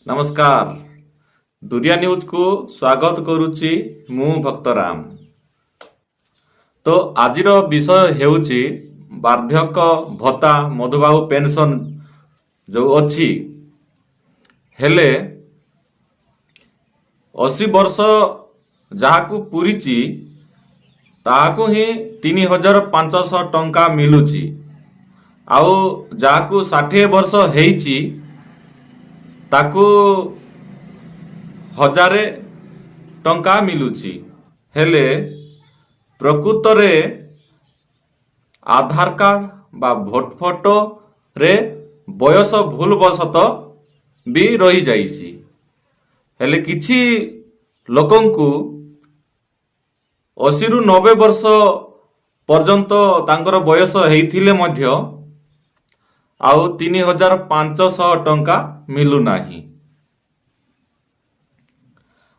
नमस्कार। दुरिया न्यूज को स्वागत करुच्ची मु भक्तराम। तो आजिर विषय हेउची वार्धक्य भत्ता मधुबाबू पेंशन जो अच्छी हेले 80 वर्ष जहाकू पूरीची ताकू ही 3500 टंका मिलुची आउ जहाकू 60 वर्ष हेइची ताकू 1000 टंका मिलुची हेले प्रकृत रे आधार कार्ड बा भोट फोटो रे बयस भूलवशत भी रही जाइछि। हेले किछि लोकंकु 80 रु 90 वर्ष पर्यंत तांकर बयस हेइथिले मध्य आउ 3500 टंका मिलु नाही।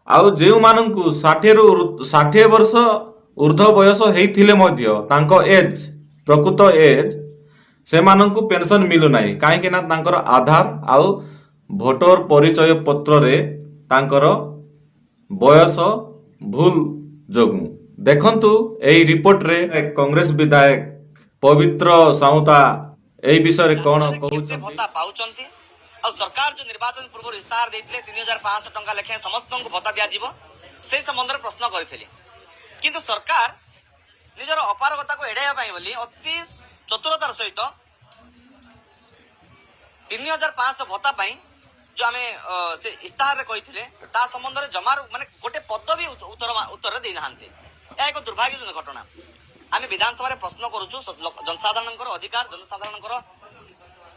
आउ जेउ मानंकु 60 वर्ष ऊर्ध्व बयस हेइथिले मध्य तांको एज प्रकृत एज से मानंकु पेंशन मिलु नाही काहे ना तांकर आधार आउ भोटर परिचय पत्र रे तांकर बयस भूल जोगु। देखंतु एई रिपोर्ट रे एक कांग्रेस विधायक पवित्र साउता एई विषय रे कोन कहउछथि भत्ता पाउचंती और सरकार जो निर्वाचन पूर्व इस्ताहार देथिले 3500 टंका लेखे समस्त को भत्ता दिया जीवो से संबंध रे प्रश्न करथिले किंतु सरकार निजर अपारगता को एडाया पाई बोली अति चतुरतार सहित 3500 भत्ता पाई जो आमे से इस्ताहार रे कहिथिले ता संबंध रे जमार माने गोटे पद भी उत्तर दे नाहंते। या एक दुर्भाग्यजनक घटना। आमे विधानसभा रे प्रश्न करूछु जनसाधारणकर अधिकार जनसाधारणकर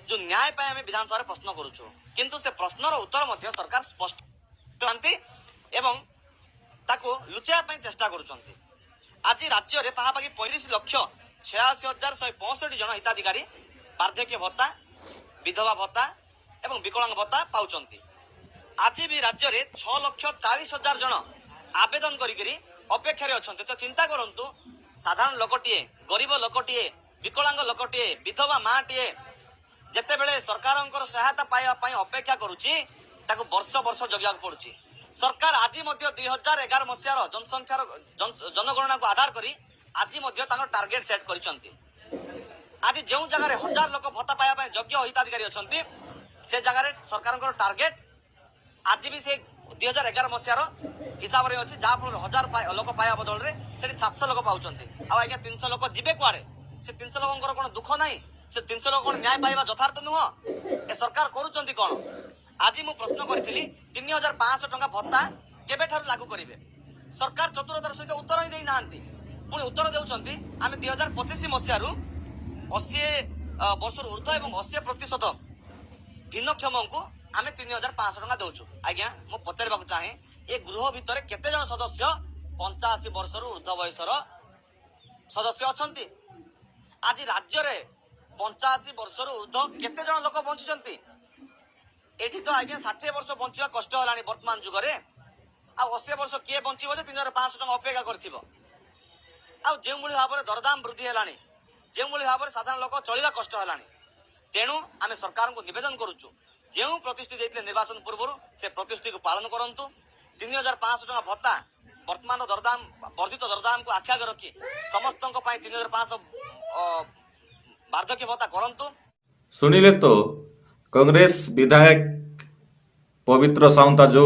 जो न्याय पाए आमे विधानसभा रे प्रश्न करूछु किंतु से प्रश्नर उत्तर मध्य सरकार स्पष्ट करंती एवं ताको लुचाया पाई चेष्टा करूछंती। आज राज्य रे पाहापागी 35,86,165 जन हिताधिकारी वार्धक्य भत्ता विधवा भत्ता एवं विकलांग भत्ता पाउचंती। आज भी राज्य रे 6,40,000 जन आवेदन करी अपेक्षा रे अछंती। तो चिंता करंतु साधारण लोकटीए गरीब लोकटीए विकलांग लोकटीए विधवा माटीए जेते बेले सरकारंकर सहायता पाइबा पई अपेक्षा करूची ताको वर्ष वर्ष जगिया पड़ुची। सरकार आज मध्य 2011 मसियार जनसंख्यार जनगणना को आधार करी आज मध्य ताकर टार्गेट सेट करिसंती। आज जेउ जगह रे 1000 लोक भत्ता पाइबा पई योग्य हिताधिकारी अछंती से जगह रे सरकारंकर टार्गेट आज भी से 2011 मसियार हिसाब रे अछि जा फल 1000 लोक पाया बदल रे सेठी 700 लोक पाउचंती। आ आज्ञा 300 लोक जिबे कुआडे से 300 लोकंकर कोन दुख नाही से 300 लोक कोन न्याय पाइबा यथार्थ नुह ए सरकार करूचंती कोन। आज मु प्रश्न करथिली 3500 टंका भत्ता केबे ठार लागू करिवे सरकार चतुरतार सहित उत्तर ही देई नांती पुनी उत्तर देउचंती आमे 2025 मसियारु 80 वर्ष ऊर्ध्व एवं 80% भिन्नक्षम को आमे 3500 टंका देउछु। आज्ञा मु पचारबाक चाहे ए गृह भितर केते जन सदस्य 85 वर्ष ऊर्ध्व बयसर सदस्य अछंती। आज राज्य रे 85 वर्ष ऊर्ध्व केते जन लोक बंचिसंती। एठी तो आज्ञा 60 वर्ष बंचिबा कष्ट हलानी वर्तमान जुग रे आ 80 वर्ष किए बंचिबो जे 3500 टंका अपेक्षा करथिबो। आ जेउ मुली भाबरे दरदाम वृद्धि हलानी जेउ मुली भाबरे साधारण लोक चलिबा कष्ट हलानी तेणु आमे सरकार को निवेदन करूछु जेउ प्रतिश्रुति देथिले निर्वाचन पूर्व से प्रतिश्रुति को पालन करंतु। 3500 टंका भत्ता वर्तमान दरदाम वर्धित दरदाम को आख्या रखी समस्त 3500 वार्धक्य भत्ता करंतु। सुनिले तो कांग्रेस विधायक पवित्र साउंता जो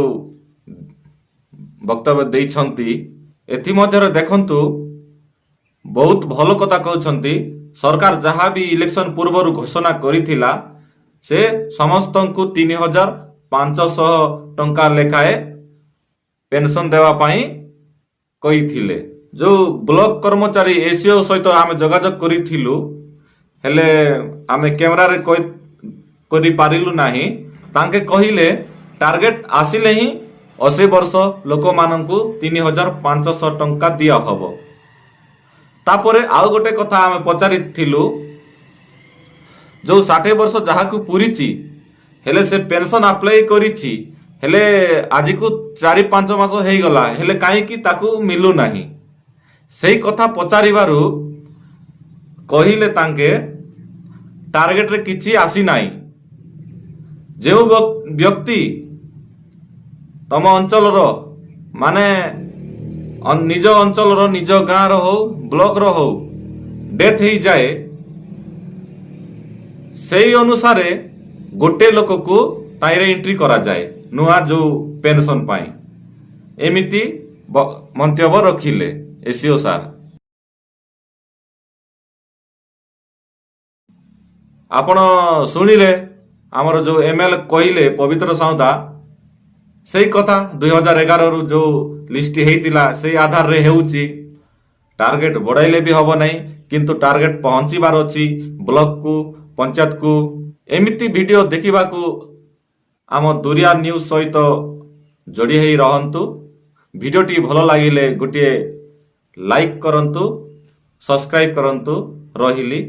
वक्तव्य देइछंती एथि मध्य देखंतु बहुत भल कथा कहउछंती। सरकार जहाँ भी इलेक्शन पूर्व घोषणा करिथिला से समस्त को 3500 टंका लेखाए पेंशन देवा पाई कहिथिले। जो ब्लॉक कर्मचारी एसीओ सहित आमे जोगाजोग करिथिलु हेले आमे कैमरा रे करि पारिलु नाही तांके कहिले टार्गेट आसिले ही 80 वर्ष लोक मानंकु 3500 टंका दिया हबो। तापरे आउ गोटे कथा आमे पचारिथिलु जो 60 वर्ष जहाकू पूरीची हेले से पेंशन अप्लाई करिची हेले आज को 4-5 मास हेई गला हेले काहे की ताकू मिलु नाही सेही कथा पचारिबारु कहिले तांके टार्गेट रे किछि आसी नाही। जो व्यक्ति ତମ ଅଞ୍ଚଳର ମାନେ ନିଜ ଅଞ୍ଚଳର ନିଜ ଗାଁର ହଉ ବ୍ଲକର ହଉ ଡେଥ୍ ହେଇଯାଏ, ସେଇ ଅନୁସାରେ ଗୋଟେ ଲୋକକୁ ତାଇରେ ଏଣ୍ଟ୍ରି କରାଯାଏ ନୂଆ ଯୋଉ ପେନସନ ପାଇଁ। ଏମିତି ମନ୍ତବ୍ୟ ରଖିଲେ ଏସିଓ ସାର୍। ଆପଣ ଶୁଣିଲେ ଆମର ଯୋଉ ML କହିଲେ ପବିତ୍ର ସାଉଦା, ସେଇ କଥା 2011ରୁ ଯୋଉ ଲିଷ୍ଟ ହେଇଥିଲା ସେଇ ଆଧାରରେ ହେଉଛି। ଟାର୍ଗେଟ ବଢ଼ାଇଲେ ବି ହବ ନାହିଁ, କିନ୍ତୁ ଟାର୍ଗେଟ ପହଞ୍ଚିବାର ଅଛି ବ୍ଲକକୁ, ପଞ୍ଚାୟତକୁ। ଏମିତି ଭିଡ଼ିଓ ଦେଖିବାକୁ ଆମ ଦୁରିଆ ନ୍ୟୁଜ୍ ସହିତ ଯୋଡ଼ି ହେଇ ରହନ୍ତୁ। ଭିଡ଼ିଓଟି ଭଲ ଲାଗିଲେ ଗୋଟିଏ ଲାଇକ୍ କରନ୍ତୁ, ସବସ୍କ୍ରାଇବ୍ କରନ୍ତୁ। ରହିଲି।